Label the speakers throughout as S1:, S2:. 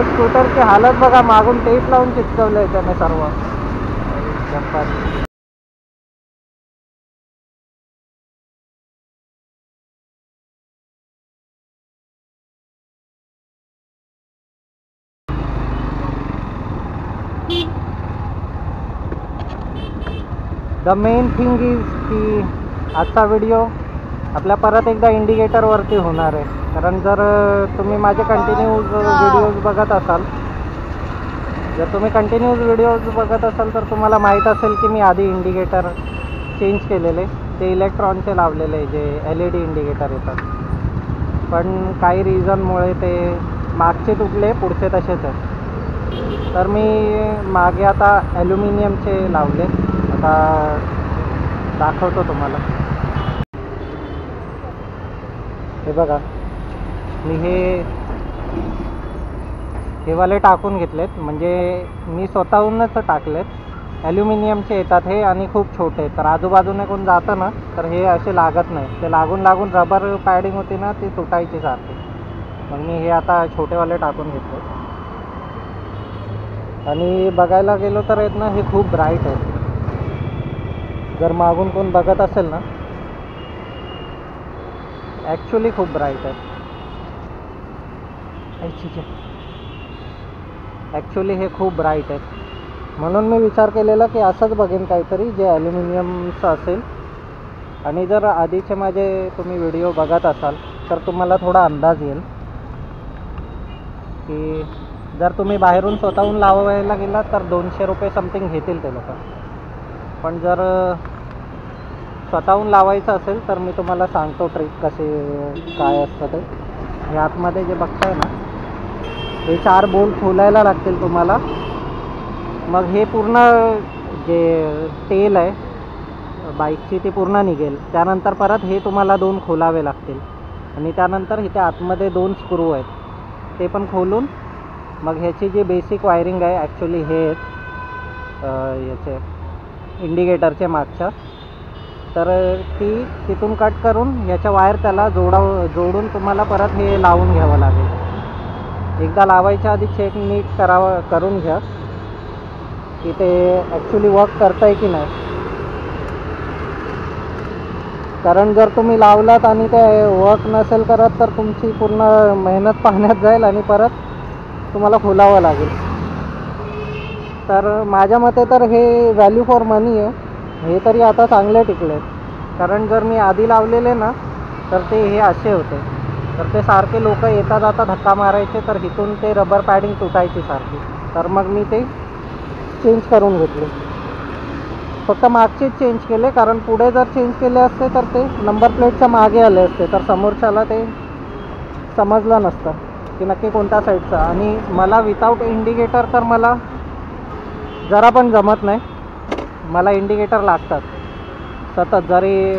S1: स्कूटरची हालत बघा, मागून टेप लावून चिटकवलंय त्याने सर्व. द मेन थिंग इज की आजचा व्हिडिओ आपल्या परत एकदा इंडिकेटरवरती होणार आहे. कारण जर तुम्ही माझे कंटिन्यूज व्हिडिओज बघत असाल, तर तुम्हाला माहीत असेल की मी आधी इंडिकेटर चेंज केलेले, ते इलेक्ट्रॉनचे लावलेले जे LED इंडिकेटर येतात. पण काही रिझनमुळे ते मागचे तुटले, पुढचे तसेच आहेत. तर मी मागे आता ॲल्युमिनियमचे लावले. आता दाखवतो तुम्हाला. हे बघा, मी हे वाले टाकून घेतलेत, म्हणजे मी स्वतःहूनच टाकलेत. ॲल्युमिनियमचे येतात हे आणि खूप छोटे, तर आजूबाजूने कोण जातं ना तर हे असे लागत नाही. ते लागून रबर पॅडिंग होती ना, ती तुटायची सारखी. मग मी हे आता छोटेवाले टाकून घेतले. आणि बघायला गेलो तर आहेत ना, हे खूप ब्राईट आहे. जर मागून कोण बघत असेल ना, ॲक्च्युली खूप ब्राईट आहे. ॲक्च्युली हे खूप ब्राईट आहेत. म्हणून मी विचार केलेला की असंच बघेन काहीतरी जे ॲल्युमिनियमचं असेल. आणि जर आधीचे माझे तुम्ही व्हिडिओ बघत असाल तर तुम्हाला थोडा अंदाज येईल की जर तुम्ही बाहेरून स्वतःहून लावायला गेलात तर 200 रुपये समथिंग घेतील ते लोक. पण जर स्वतःहून लावायचं असेल तर मी तुम्हाला सांगतो ट्रिक काय असतं ते. हे आतमध्ये जे बघताय ना, हे 4 बोल्ट खोलायला लागतील तुम्हाला. मग हे पूर्ण जे तेल आहे बाईकची ती पूर्ण निघेल. त्यानंतर परत हे तुम्हाला 2 खोलावे लागतील. आणि त्यानंतर इथे आतमध्ये 2 स्क्रू आहेत, ते पण खोलून मग ह्याची जी बेसिक वायरिंग आहे, ॲक्च्युली हे याचे इंडिकेटरचे मागच्या, तर ती तिथून कट करून ह्याच्या वायर त्याला जोडून तुम्हाला परत हे लावून घ्यावं लागेल. एकदा लावायच्या आधी चेक नीट करून घ्या की ते ॲक्च्युली वर्क करतं आहे की नाही. कारण जर तुम्ही लावलात आणि ते वर्क नसेल करत तर तुमची पूर्ण मेहनत पाण्यात जाईल आणि परत तुम्हाला खोलावं लागेल. तर माझ्या मते तर हे व्हॅल्यू फॉर मनी आहे. हे तरी आता चांगले टिकले. कारण जर मी आधी लावलेले ना तर ते हे असे होते, तर ते सारखे लोक येता जाता धक्का मारायचे, तर इथून ते रबर पॅडिंग तुटायची सारखी. तर मग मी ते चेंज करून घेतले. फक्त मागचेच चेंज केले, कारण पुढे जर चेंज केले असते तर ते नंबर प्लेटच्या मागे आले असते, तर समोरच्याला ते समजलं नसतं की नक्की कोणत्या साईडचा. आणि मला विदाऊट इंडिकेटर तर मला जरा पण जमत नाही. मला इंडिकेटर लागतात सतत, जरी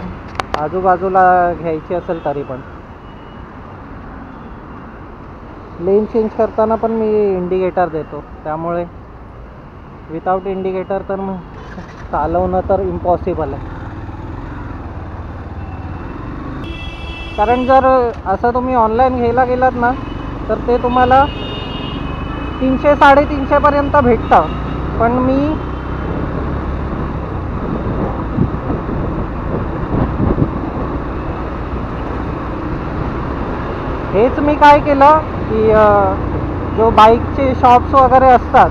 S1: आजूबाजूला घ्यायची असेल तरी पण. लेन चेंज करताना पण मी इंडिकेटर देतो, त्यामुळे विदाऊट इंडिकेटर तर मग चालवणं तर इम्पॉसिबल आहे. कारण जर असं तुम्ही ऑनलाईन घ्यायला गेलात ना तर ते तुम्हाला 300-350 पर्यंत भेटतं. पण हेच मी काय केलं की जो बाईकचे शॉप्स वगैरे असतात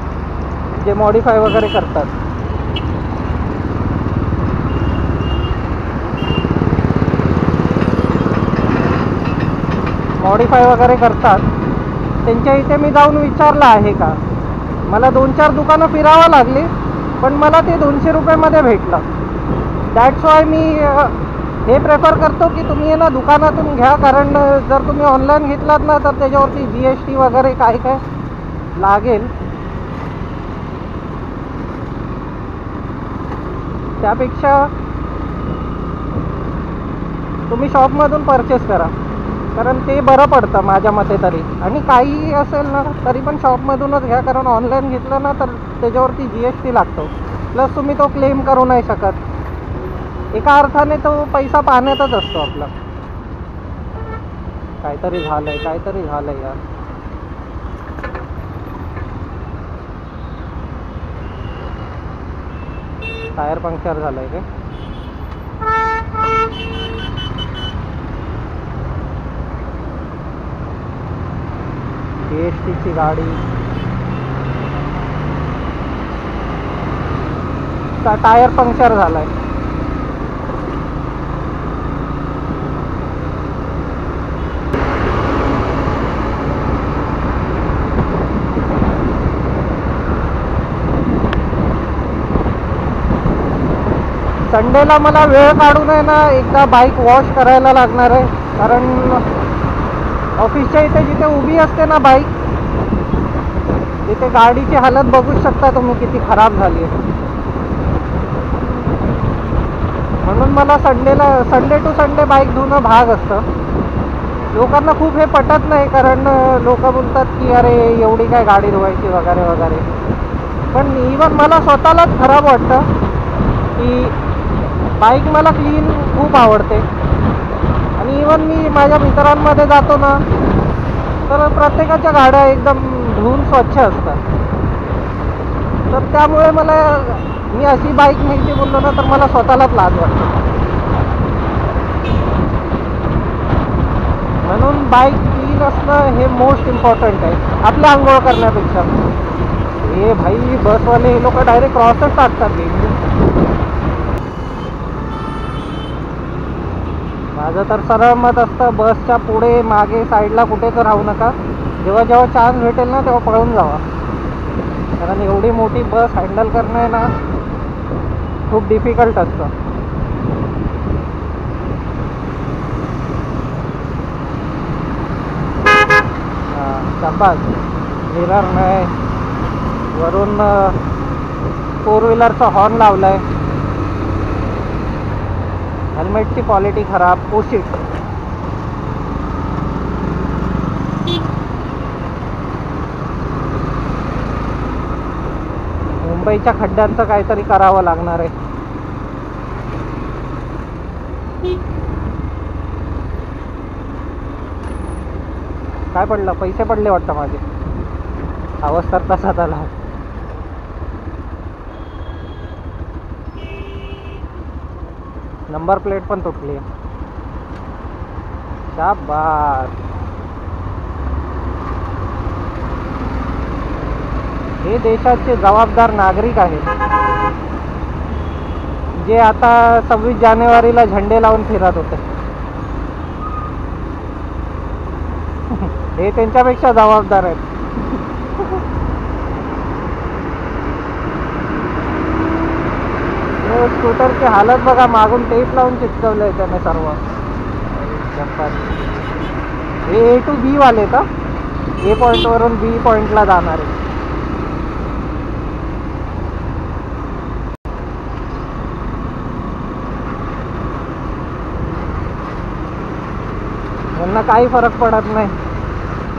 S1: जे मॉडिफाय वगैरे करतात, त्यांच्या इथे मी जाऊन विचारलं आहे का. मला 2-4 दुकानं फिरावं लागली, पण मला ते 200 रुपयेमध्ये भेटलं. दॅट्स वाय मी हे प्रेफर करतो की तुम्ही ना दुकानातून घ्या. कारण जर तुम्ही ऑनलाईन घेतलात ना तर त्याच्यावरती GST वगैरे काय लागेल. त्यापेक्षा तुम्ही शॉपमधून परचेस करा, कारण ते बरं पडतं माझ्या मते तरी. आणि काही असेल ना तरी पण शॉपमधूनच घ्या, कारण ऑनलाईन घेतलं ना तर त्याच्यावरती GST लागतो. प्लस तुम्ही तो क्लेम करू नाही शकत. एका अर्थाने तो पैसा पाण्यातच असतो आपला. काहीतरी झालंय यार. टायर पंक्चर झालंय काय? PST ची गाडी, टायर पंक्चर झालाय. संडेला मला वेळ काढून आहे ना एकदा बाईक वॉश करायला लागणार आहे. कारण ऑफिसच्या इथे जिथे उभी असते ना बाईक, तिथे गाडीची हालत बघू शकता तुम्ही किती खराब झाली आहे. म्हणून मला संडे टू संडे बाईक धुणं भाग असतं. लोकांना खूप हे पटत नाही, कारण लोक बोलतात की अरे एवढी काय गाडी धुवायची वगैरे वगैरे. पण इवन मला स्वतःलाच खराब वाटतं की बाईक मला क्लीन खूप आवडते. आणि इवन मी माझ्या मित्रांमध्ये जातो ना, तर प्रत्येकाच्या गाड्या एकदम धुवून स्वच्छ असतात. तर त्यामुळे मी अशी बाईक न्यायची बोललो ना तर मला स्वतःलाच लाज वाटते. म्हणून बाईक क्लीन असणं हे मोस्ट इम्पॉर्टंट आहे आपल्या आंघोळ करण्यापेक्षा. हे भाई बसवाले हे लोक डायरेक्ट क्रॉसच टाकतात. माझं तर सरळ मत असतं, बसच्या पुढे मागे साईडला कुठेच राहू नका. जेव्हा जेव्हा चान्स भेटेल ना तेव्हा पळून जावा. कारण एवढी मोठी बस हँडल करणं आहे ना खूप डिफिकल्ट असतं. शाबास. मिरर नाही, वरून 4 व्हीलरचा हॉर्न लावलाय. हेल्मेटची क्वालिटी खराब. ओशिट. मुंबईच्या खड्ड्यांचं काहीतरी करावं लागणार आहे. काय पडलं? पैसे पडले वाटतं माझे. आवाज तर तसाच आला. नंबर प्लेट पण तुटली आहे. शाबास. हे देशाचे जबाबदार नागरिक आहेत, जे आता 26 जानेवारीला झेंडे लावून फिरत होते. हे त्यांच्यापेक्षा जबाबदार आहेत. स्कूटरची हालत बघा, मागून टेप लावून चिटकवलंय त्याने सर्व. हे A to B वाले का? A पॉइंट वरून B पॉइंटला जाणार आहे. त्यांना काही फरक पडत नाही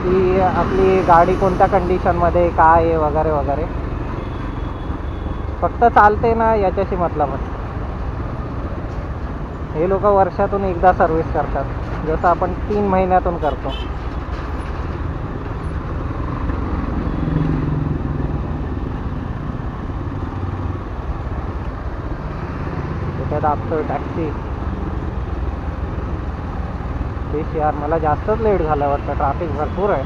S1: की आपली गाडी कोणत्या कंडिशनमध्ये काय आहे वगैरे वगैरे. फक्त चालते ना याच्याशी मतलब आहे. हे लोक वर्षातून एकदा सर्व्हिस करतात, जसं आपण 3 महिन्यातून करतो. कुठे दाबतोय टॅक्सी. यार मला जास्तच लेट झालं वाटतं, ट्रॅफिक भरपूर आहे.